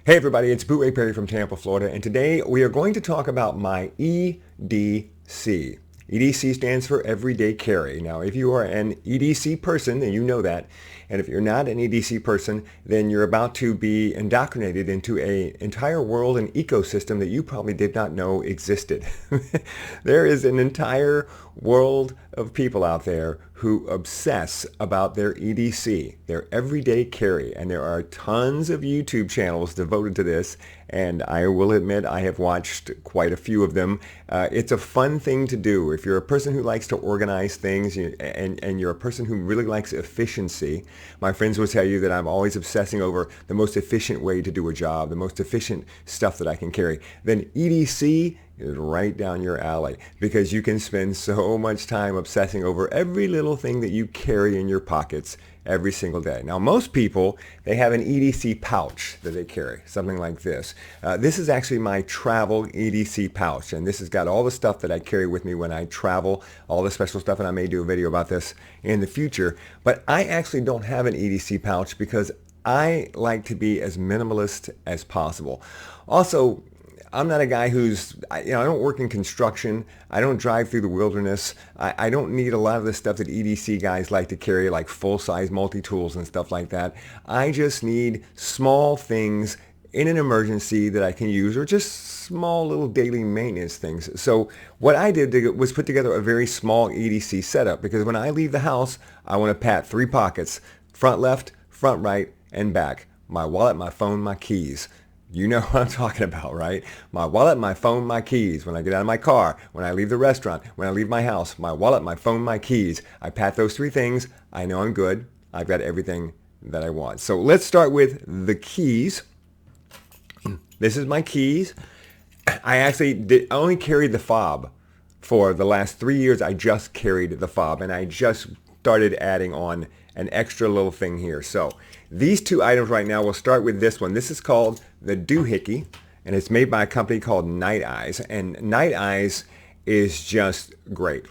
Hey everybody, it's Bootleg Perry from Tampa, Florida, and today we are going to talk about my EDC. EDC stands for Everyday Carry. Now, if you are an EDC person, then you know that. And if you're not an EDC person, then you're about to be indoctrinated into an entire world and ecosystem that you probably did not know existed. There is an entire world of people out there who obsess about their EDC, their everyday carry, and there are tons of YouTube channels devoted to this, and I will admit I have watched quite a few of them. It's a fun thing to do. If you're a person who likes to organize things and you're a person who really likes efficiency, my friends will tell you that I'm always obsessing over the most efficient way to do a job, the most efficient stuff that I can carry. Then EDC is right down your alley because you can spend so much time obsessing over every little thing that you carry in your pockets every single day. Now, most people, they have an EDC pouch that they carry, something like this. This is actually my travel EDC pouch, and this has got all the stuff that I carry with me when I travel, all the special stuff, and I may do a video about this in the future. But I actually don't have an EDC pouch because I like to be as minimalist as possible. Also, I'm not a guy who's, I don't work in construction. I don't drive through the wilderness. I don't need a lot of the stuff that EDC guys like to carry, like full-size multi-tools and stuff like that. I just need small things in an emergency that I can use, or just small little daily maintenance things. So what I did was put together a very small EDC setup, because when I leave the house, I want to pat 3 pockets: front left, front right, and back. My wallet, my phone, my keys. You know what I'm talking about, right? My wallet, my phone, my keys. When I get out of my car, when I leave the restaurant, when I leave my house, my wallet, my phone, my keys. I pat those 3 things. I know I'm good. I've got everything that I want. So let's start with the keys. This is my keys. I only carried the fob for the last 3 years. I just carried the fob, and I just started adding on an extra little thing here. So these 2 items right now, we'll start with this one. This is called the DoohicKey, and it's made by a company called Nite Ize. And Nite Ize is just great.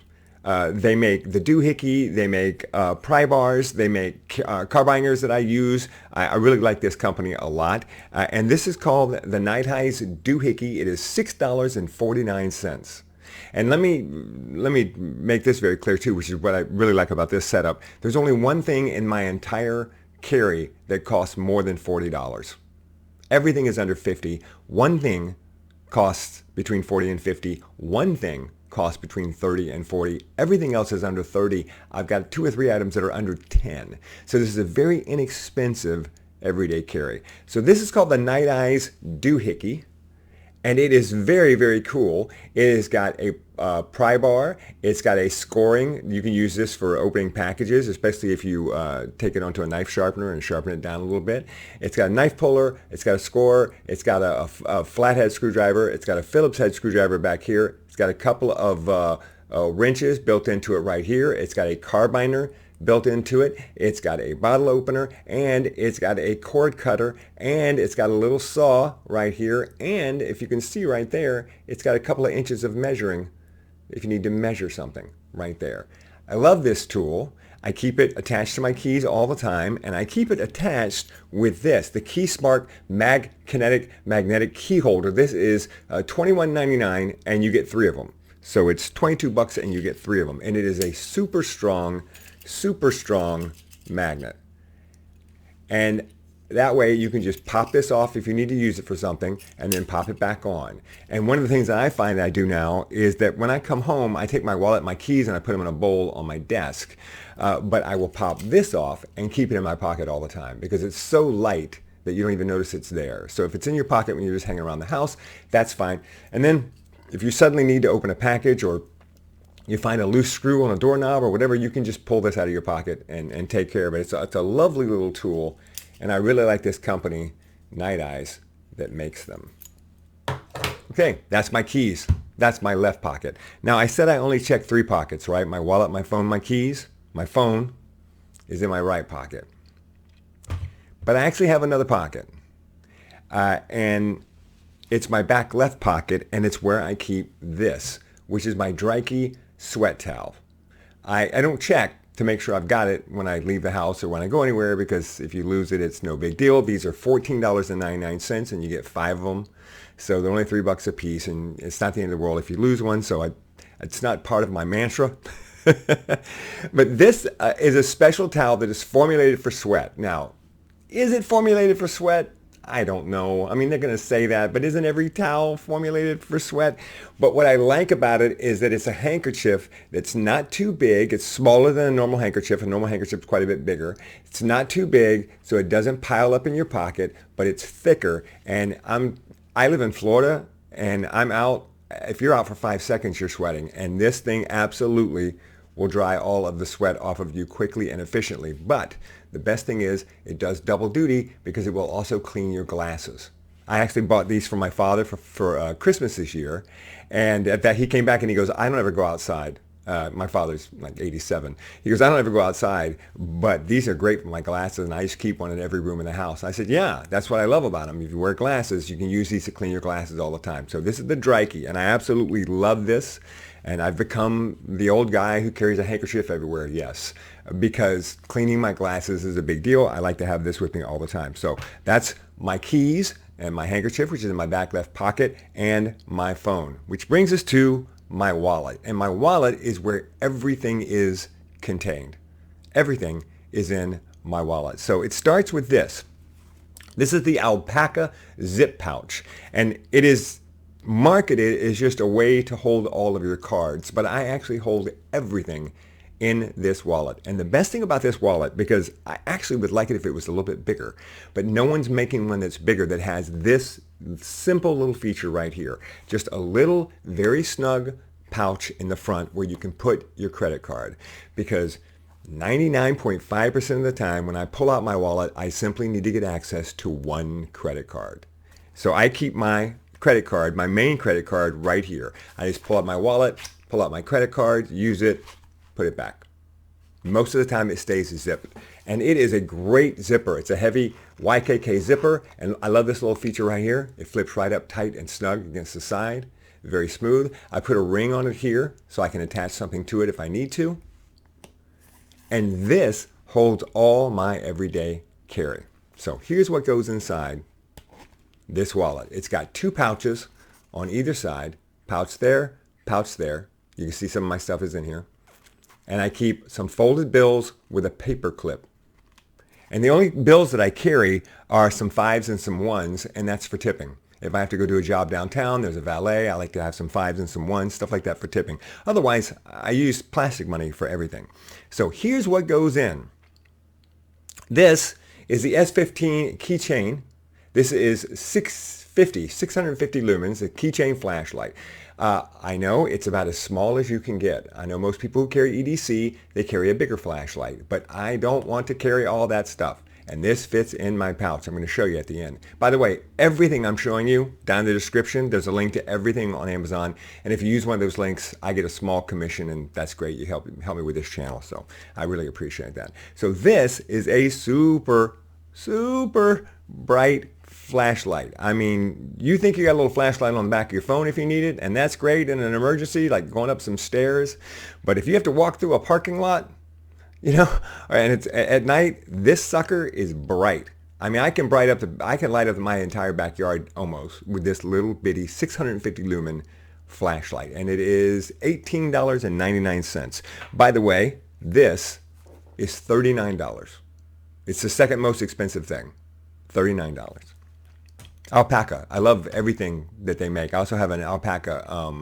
They make the DoohicKey, they make pry bars, they make carbiners that I use. I really like this company a lot. And this is called the Nite Ize DoohicKey. It is $6.49. And let me make this very clear too, which is what I really like about this setup. There's only one thing in my entire carry that costs more than $40. Everything is under $50. One thing costs between $40 and $50. One thing costs between $30 and $40. Everything else is under $30. I've got 2 or 3 items that are under $10. So this is a very inexpensive everyday carry. So this is called the Nite Ize DoohicKey. And it is very, very cool. It has got a pry bar. It's got a scoring. You can use this for opening packages, especially if you take it onto a knife sharpener and sharpen it down a little bit. It's got a knife puller. It's got a scorer. It's got a flathead screwdriver. It's got a Phillips head screwdriver back here. It's got a couple of wrenches built into it right here. It's got a carbiner built into it. It's got a bottle opener, and it's got a cord cutter, and it's got a little saw right here, and if you can see right there, it's got a couple of inches of measuring if you need to measure something right there. I love this tool. I keep it attached to my keys all the time, and I keep it attached with this, the KeySmart MagConnect magnetic key holder. This is $21.99, and you get 3 of them. So it's $22 and you get 3 of them, and it is a super strong magnet. And that way you can just pop this off if you need to use it for something, and then pop it back on. And one of the things that I find that I do now is that when I come home, I take my wallet, my keys, and I put them in a bowl on my desk. But I will pop this off and keep it in my pocket all the time because it's so light that you don't even notice it's there. So if it's in your pocket when you're just hanging around the house, that's fine. And then if you suddenly need to open a package, or you find a loose screw on a doorknob or whatever, you can just pull this out of your pocket and take care of it. It's a lovely little tool, and I really like this company, Nite Ize, that makes them. Okay, that's my keys. That's my left pocket. Now, I said I only check 3 pockets, right? My wallet, my phone, my keys. My phone is in my right pocket. But I actually have another pocket, and it's my back left pocket, and it's where I keep this, which is my Dryki sweat towel. I don't check to make sure I've got it when I leave the house or when I go anywhere, because if you lose it, it's no big deal. These are $14.99 and you get 5 of them. So they're only $3 a piece, and it's not the end of the world if you lose one. So it's not part of my mantra. But this is a special towel that is formulated for sweat. Now, is it formulated for sweat? I don't know. I mean, they're going to say that, but isn't every towel formulated for sweat? But what I like about it is that it's a handkerchief that's not too big. It's smaller than a normal handkerchief. A normal handkerchief is quite a bit bigger. It's not too big, so it doesn't pile up in your pocket, but it's thicker. And I live in Florida, and I'm out. If you're out for 5 seconds, you're sweating. And this thing absolutely will dry all of the sweat off of you quickly and efficiently. But the best thing is it does double duty because it will also clean your glasses. I actually bought these for my father for Christmas this year. And at that, he came back and he goes, I don't ever go outside. My father's like 87. He goes, I don't ever go outside, but these are great for my glasses, and I just keep one in every room in the house. I said, yeah, that's what I love about them. If you wear glasses, you can use these to clean your glasses all the time. So this is the Dryki, and I absolutely love this. And I've become the old guy who carries a handkerchief everywhere, yes, because cleaning my glasses is a big deal. I like to have this with me all the time. So that's my keys and my handkerchief, which is in my back left pocket, and my phone, which brings us to my wallet. And my wallet is where everything is contained. Everything is in my wallet. So it starts with this. This is the Alpaka zip pouch, and it is marketed as just a way to hold all of your cards, but I actually hold everything in this wallet. And the best thing about this wallet, because I actually would like it if it was a little bit bigger, but no one's making one that's bigger that has this simple little feature right here. Just a little, very snug pouch in the front where you can put your credit card, because 99.5% of the time when I pull out my wallet, I simply need to get access to one credit card. So I keep my credit card, my main credit card, right here. I just pull out my wallet, pull out my credit card, use it, put it back. Most of the time it stays zipped. And it is a great zipper. It's a heavy YKK zipper, and I love this little feature right here. It flips right up tight and snug against the side. Very smooth. I put a ring on it here so I can attach something to it if I need to. And this holds all my everyday carry. So here's what goes inside this wallet. It's got 2 pouches on either side. Pouch there, pouch there. You can see some of my stuff is in here. And I keep some folded bills with a paper clip. And the only bills that I carry are some 5s and some 1s, and that's for tipping. If I have to go do a job downtown, there's a valet, I like to have some 5s and some 1s, stuff like that for tipping. Otherwise, I use plastic money for everything. So here's what goes in. This is the S15 Keychain. This is 650 lumens, a Keychain flashlight. I know it's about as small as you can get. I know most people who carry EDC, they carry a bigger flashlight, but I don't want to carry all that stuff. And this fits in my pouch. I'm going to show you at the end. By the way, everything I'm showing you down in the description, there's a link to everything on Amazon. And if you use one of those links, I get a small commission, and that's great. You help me with this channel. So I really appreciate that. So this is a super, super bright flashlight. I mean, you think you got a little flashlight on the back of your phone if you need it, and that's great in an emergency, like going up some stairs. But if you have to walk through a parking lot, you know, and it's at night, this sucker is bright. I mean, I can light up my entire backyard almost with this little bitty 650 lumen flashlight, and it is $18.99. By the way, this is $39. It's the second most expensive thing, $39. Alpaka. I love everything that they make. I also have an alpaca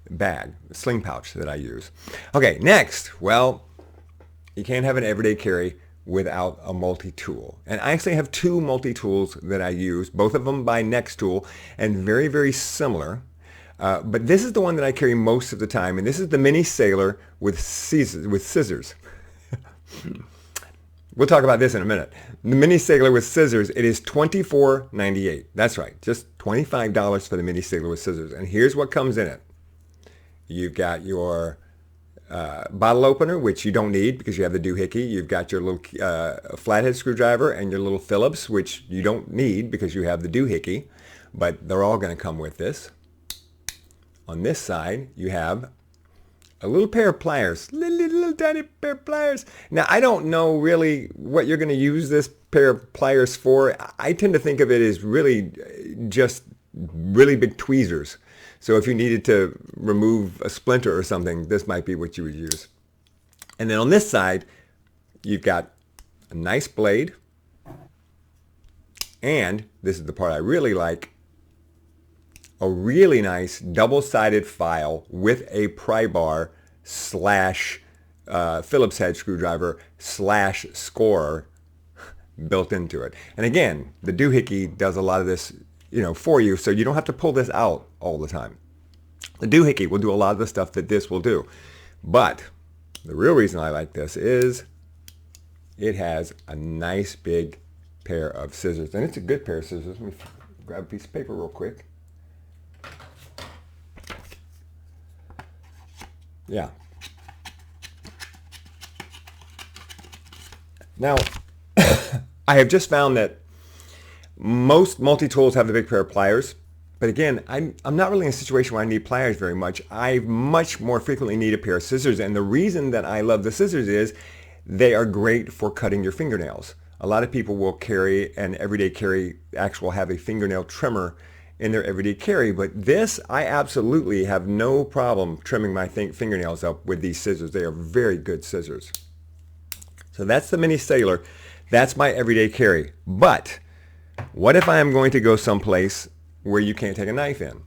bag, sling pouch that I use. Okay, next, well, you can't have an everyday carry without a multi-tool. And I actually have 2 multi-tools that I use, both of them by NexTool, and very, very similar. But this is the one that I carry most of the time, and this is the mini sailor with scissors. We'll talk about this in a minute. The mini sailor with scissors, it is $24.98. That's right, just $25 for the mini sailor with scissors. And here's what comes in it. You've got your bottle opener, which you don't need because you have the doohickey. You've got your little flathead screwdriver and your little Phillips, which you don't need because you have the doohickey, but they're all going to come with this. On this side, you have a little pair of pliers, little tiny pair of pliers. Now, I don't know really what you're going to use this pair of pliers for. I tend to think of it as really just really big tweezers. So if you needed to remove a splinter or something, this might be what you would use. And then on this side, you've got a nice blade. And this is the part I really like, a really nice double-sided file with a pry bar slash Phillips head screwdriver slash scorer built into it. And again, the DoohicKey does a lot of this, for you, so you don't have to pull this out all the time. The DoohicKey will do a lot of the stuff that this will do. But the real reason I like this is it has a nice big pair of scissors. And it's a good pair of scissors. Let me grab a piece of paper real quick. Yeah. Now, I have just found that most multi-tools have the big pair of pliers. But again, I'm not really in a situation where I need pliers very much. I much more frequently need a pair of scissors. And the reason that I love the scissors is they are great for cutting your fingernails. A lot of people will carry an everyday carry, have a fingernail trimmer in their everyday carry, but this, I absolutely have no problem trimming my fingernails up with these scissors. They are very good scissors. So that's the mini sailor. That's my everyday carry. But what if I am going to go someplace where you can't take a knife in?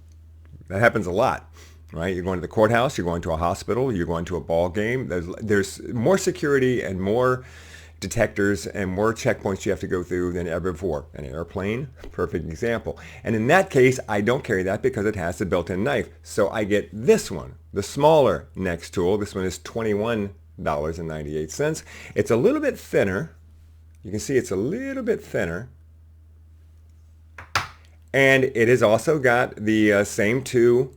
That happens a lot, right? You're going to the courthouse, you're going to a hospital, you're going to a ball game. There's more security and more detectors and more checkpoints you have to go through than ever before. An airplane, perfect example. And in that case, I don't carry that because it has the built-in knife. So I get this one, the smaller NexTool. This one is $21.98. It's a little bit thinner. You can see it's a little bit thinner. And it has also got the same two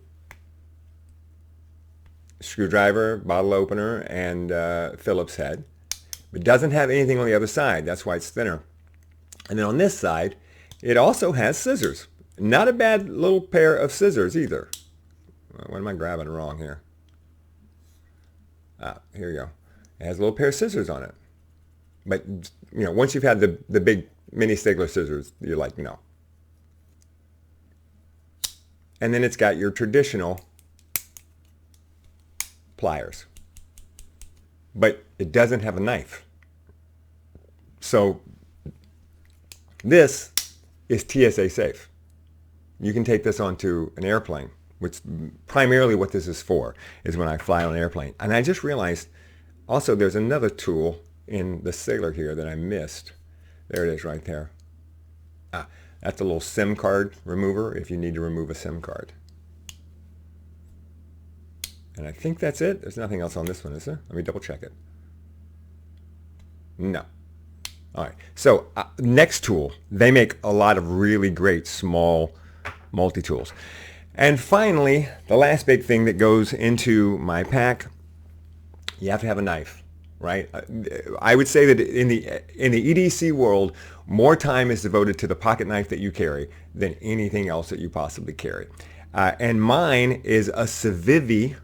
screwdriver, bottle opener, and Phillips head. It doesn't have anything on the other side. That's why it's thinner. And then on this side, it also has scissors. Not a bad little pair of scissors either. What am I grabbing wrong here? Here you go. It has a little pair of scissors on it. But, once you've had the big mini Stigler scissors, you're like, no. And then it's got your traditional pliers. But it doesn't have a knife. So this is TSA safe. You can take this onto an airplane, which primarily what this is for is when I fly on an airplane. And I just realized also there's another tool in the sailor here that I missed. There it is right there. That's a little SIM card remover if you need to remove a SIM card. And I think that's it. There's nothing else on this one, is there? Let me double check it. No. All right. So NexTool, they make a lot of really great small multi-tools. And finally, the last big thing that goes into my pack, you have to have a knife, right? I would say that in the EDC world, more time is devoted to the pocket knife that you carry than anything else that you possibly carry. And mine is a CIVIVI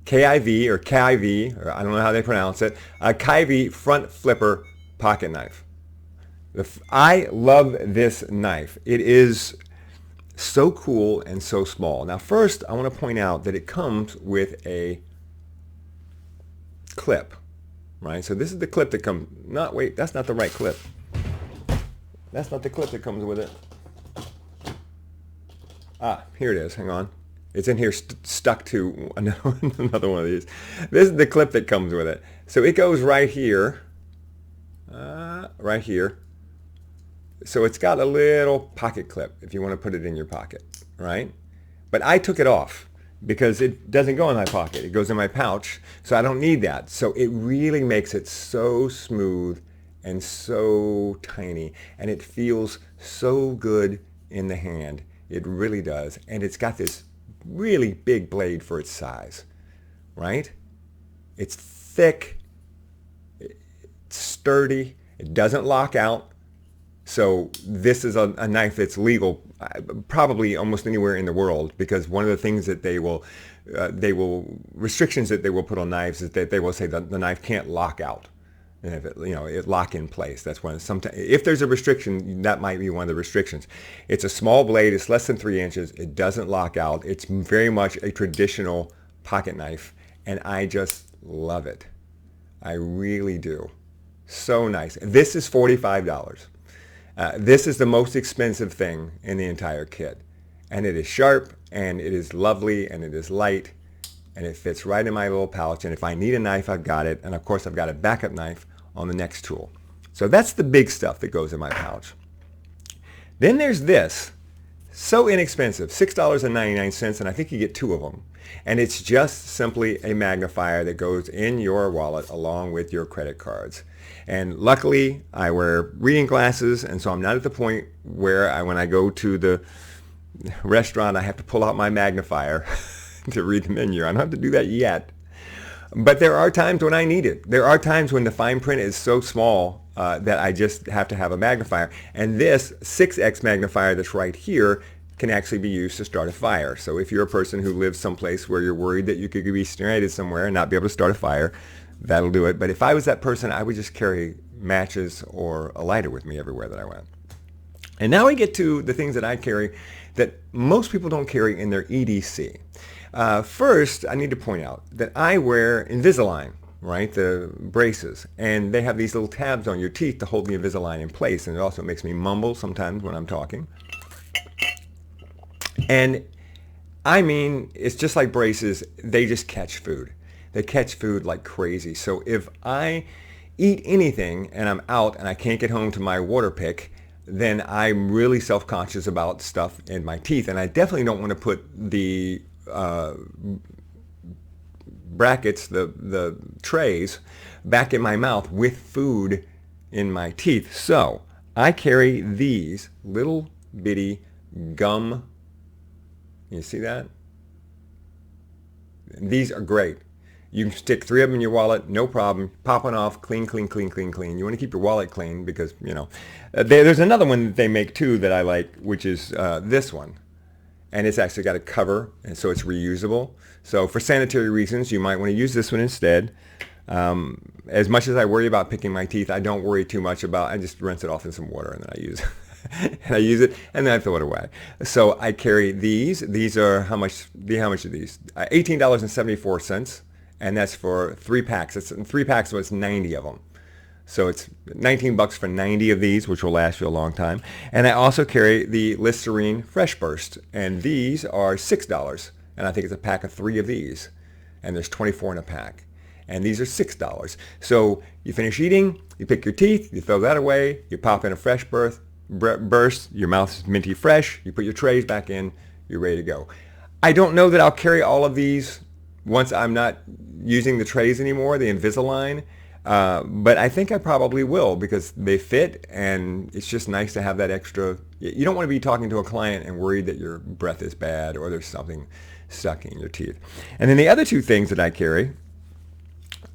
KIV or KIV, or I don't know how they pronounce it, a KIV front flipper pocket knife. I love this knife. It is so cool and so small. Now first, I want to point out that it comes with a clip, right? So this is the clip that comes, wait, that's not the right clip. That's not the clip that comes with it. Here it is, hang on. It's in here stuck to another one of these. This is the clip that comes with it. So it goes right here. Right here. So it's got a little pocket clip if you want to put it in your pocket, right? But I took it off because it doesn't go in my pocket. It goes in my pouch, so I don't need that. So it really makes it so smooth and so tiny, and it feels so good in the hand. It really does. And it's got this really big blade for its size, right? It's thick, it's sturdy, it doesn't lock out. So this is a knife that's legal probably almost anywhere in the world, because one of the things that they will restrictions that they will put on knives is that they will say that the knife can't lock out. And if it lock in place, that's one. Sometimes, if there's a restriction, that might be one of the restrictions. It's a small blade. It's less than 3 inches. It doesn't lock out. It's very much a traditional pocket knife, and I just love it. I really do. So nice. This is $45. This is the most expensive thing in the entire kit, and it is sharp, and it is lovely, and it is light, and it fits right in my little pouch. And if I need a knife, I've got it. And of course, I've got a backup knife on the NexTool. So that's the big stuff that goes in my pouch. Then there's this. So inexpensive, $6.99, and I think you get 2 of them. And it's just simply a magnifier that goes in your wallet along with your credit cards. And luckily, I wear reading glasses, and so I'm not at the point where when I go to the restaurant, I have to pull out my magnifier to read the menu. I don't have to do that yet. But there are times when I need it. There are times when the fine print is so small that I just have to have a magnifier. And this 6x magnifier that's right here can actually be used to start a fire. So if you're a person who lives someplace where you're worried that you could be stranded somewhere and not be able to start a fire, that'll do it. But if I was that person, I would just carry matches or a lighter with me everywhere that I went. And now we get to the things that I carry that most people don't carry in their EDC. First, I need to point out that I wear Invisalign, right, the braces, and they have these little tabs on your teeth to hold the Invisalign in place, and it also makes me mumble sometimes when I'm talking. And I mean, it's just like braces, they just catch food. They catch food like crazy. So if I eat anything and I'm out and I can't get home to my water pick, then I'm really self-conscious about stuff in my teeth, and I definitely don't want to put the brackets, the trays, back in my mouth with food in my teeth. So I carry these little bitty gum. You see that? These are great. You can stick 3 of them in your wallet, no problem. Pop one off, clean, clean, clean, clean, clean. You want to keep your wallet clean because, there's another one that they make too that I like, which is this one. And it's actually got a cover, and so it's reusable. So for sanitary reasons, you might want to use this one instead. As much as I worry about picking my teeth, I don't worry too much about. I just rinse it off in some water, and then I use it. And I use it, and then I throw it away. So I carry these. These are how much are these? $18.74, and that's for 3 packs. It's 3 packs, so it's 90 of them. So it's $19 for 90 of these, which will last you a long time. And I also carry the Listerine Freshburst, and these are $6. And I think it's a pack of 3 of these, and there's 24 in a pack. And these are $6. So you finish eating, you pick your teeth, you throw that away, you pop in a fresh burst, your mouth's minty fresh, you put your trays back in, you're ready to go. I don't know that I'll carry all of these once I'm not using the trays anymore, the Invisalign. But I think I probably will because they fit, and it's just nice to have that extra. You don't want to be talking to a client and worried that your breath is bad or there's something stuck in your teeth. And then the other 2 things that I carry,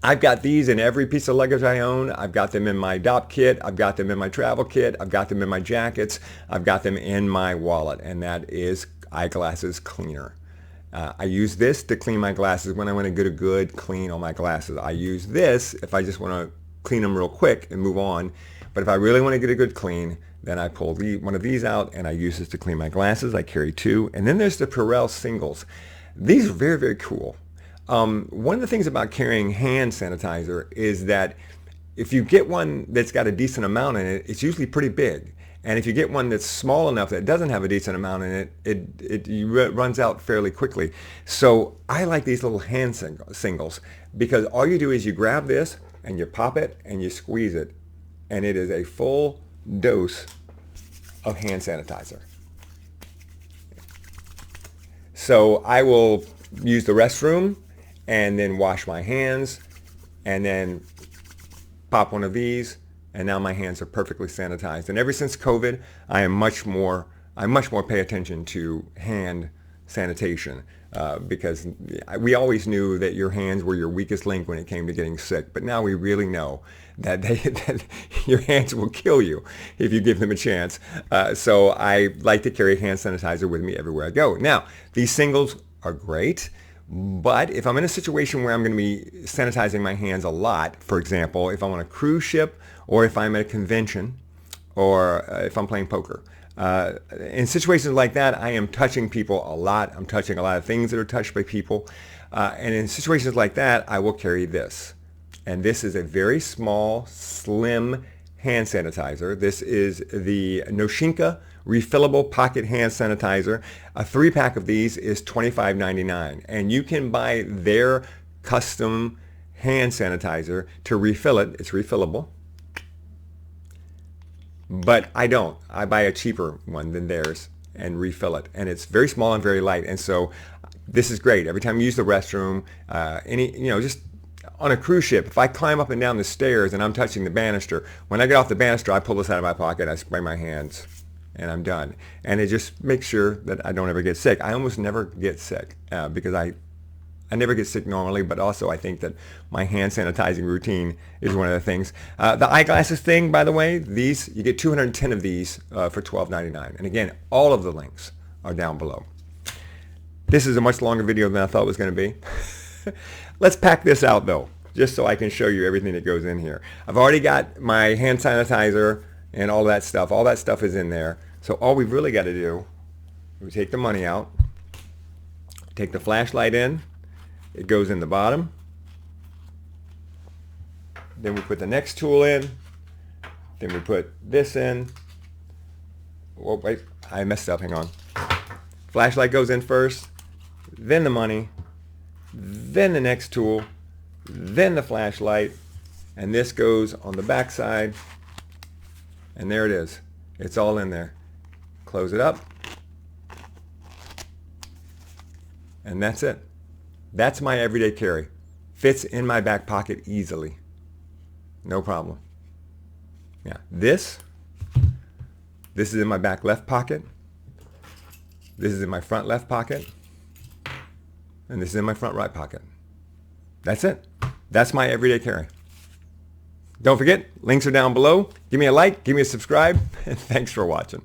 I've got these in every piece of luggage I own. I've got them in my DOP kit. I've got them in my travel kit. I've got them in my jackets. I've got them in my wallet, and that is Eyeglasses Cleaner. I use this to clean my glasses when I want to get a good clean on my glasses. I use this if I just want to clean them real quick and move on. But if I really want to get a good clean, then I pull one of these out and I use this to clean my glasses. I carry 2. And then there's the PURELL singles. These are very, very cool. One of the things about carrying hand sanitizer is that if you get one that's got a decent amount in it, it's usually pretty big. And if you get one that's small enough that doesn't have a decent amount in it, it runs out fairly quickly. So I like these little hand singles because all you do is you grab this and you pop it and you squeeze it, and it is a full dose of hand sanitizer. So I will use the restroom and then wash my hands and then pop one of these, and now my hands are perfectly sanitized. And ever since COVID, I much more pay attention to hand sanitation because we always knew that your hands were your weakest link when it came to getting sick. But now we really know that that your hands will kill you if you give them a chance. So I like to carry hand sanitizer with me everywhere I go. Now, these singles are great. But if I'm in a situation where I'm going to be sanitizing my hands a lot, for example, if I'm on a cruise ship or if I'm at a convention or if I'm playing poker, in situations like that, I am touching people a lot. I'm touching a lot of things that are touched by people. And in situations like that, I will carry this. And this is a very small, slim hand sanitizer. This is the Noshinku Refillable Pocket Hand Sanitizer. A 3-pack of these is $25.99. And you can buy their custom hand sanitizer to refill it. It's refillable. But I don't. I buy a cheaper one than theirs and refill it. And it's very small and very light. And so this is great. Every time you use the restroom, just on a cruise ship, if I climb up and down the stairs and I'm touching the banister, when I get off the banister, I pull this out of my pocket, I spray my hands, and I'm done. And it just makes sure that I don't ever get sick. I almost never get sick because I never get sick normally, but also I think that my hand sanitizing routine is one of the things. The eyeglasses thing, by the way, these, you get 210 of these for $12.99. And again, all of the links are down below. This is a much longer video than I thought it was going to be. Let's pack this out though, just so I can show you everything that goes in here. I've already got my hand sanitizer and all that stuff. All that stuff is in there. So all we've really got to do is take the money out, take the flashlight in. It goes in the bottom. Then we put the NexTool in. Then we put this in. Oh, wait, I messed up, hang on. Flashlight goes in first, then the money, then the NexTool, then the flashlight, and this goes on the back side, and there it is. It's all in there. Close it up, and that's it. That's my everyday carry. Fits in my back pocket easily. No problem. Yeah, this is in my back left pocket. This is in my front left pocket. And this is in my front right pocket. That's it. That's my everyday carry. Don't forget, links are down below. Give me a like, give me a subscribe, and thanks for watching.